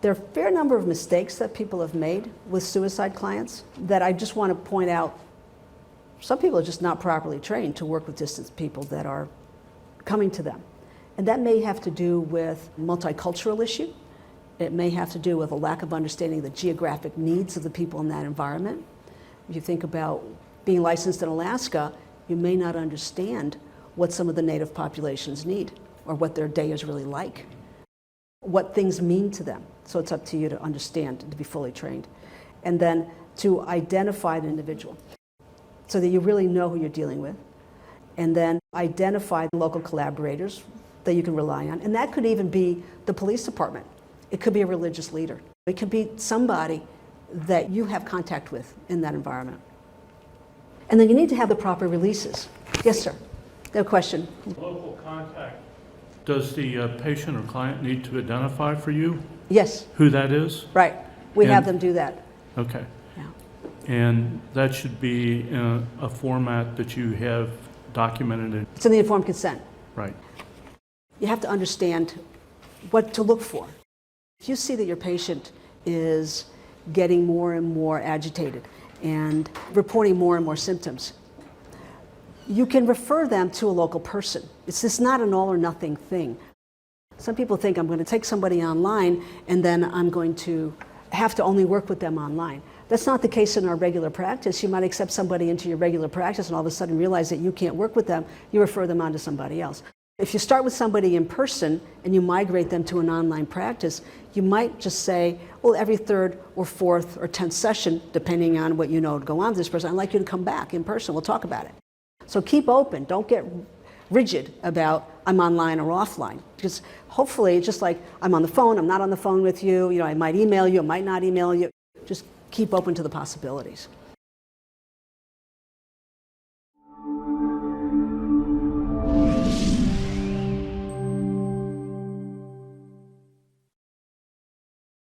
There are a fair number of mistakes that people have made with suicide clients that I just want to point out. Some people are just not properly trained to work with distance people that are coming to them. And that may have to do with multicultural issue. It may have to do with a lack of understanding of the geographic needs of the people in that environment. If you think about being licensed in Alaska, you may not understand what some of the native populations need or what their day is really like, what things mean to them. So it's up to you to understand and to be fully trained. And then to identify the individual so that you really know who you're dealing with. And then identify the local collaborators that you can rely on. And that could even be the police department. It could be a religious leader. It could be somebody that you have contact with in that environment. And then you need to have the proper releases. Yes, sir. No question. Local contact. Does the patient or client need to identify for you? Yes. Who that is? Right. We have them do that. Okay. Yeah. And that should be in a format that you have documented in. It's in the informed consent. Right. You have to understand what to look for. If you see that your patient is getting more and more agitated and reporting more and more symptoms, you can refer them to a local person. It's just not an all or nothing thing. Some people think I'm going to take somebody online and then I'm going to have to only work with them online. That's not the case in our regular practice. You might accept somebody into your regular practice and all of a sudden realize that you can't work with them. You refer them on to somebody else. If you start with somebody in person and you migrate them to an online practice, you might just say, well, every third or fourth or 10th session, depending on what you know to go on with this person, I'd like you to come back in person. We'll talk about it. So keep open. Don't get rigid about I'm online or offline. Because hopefully, just like I'm on the phone, I'm not on the phone with you, I might email you, I might not email you. Just keep open to the possibilities.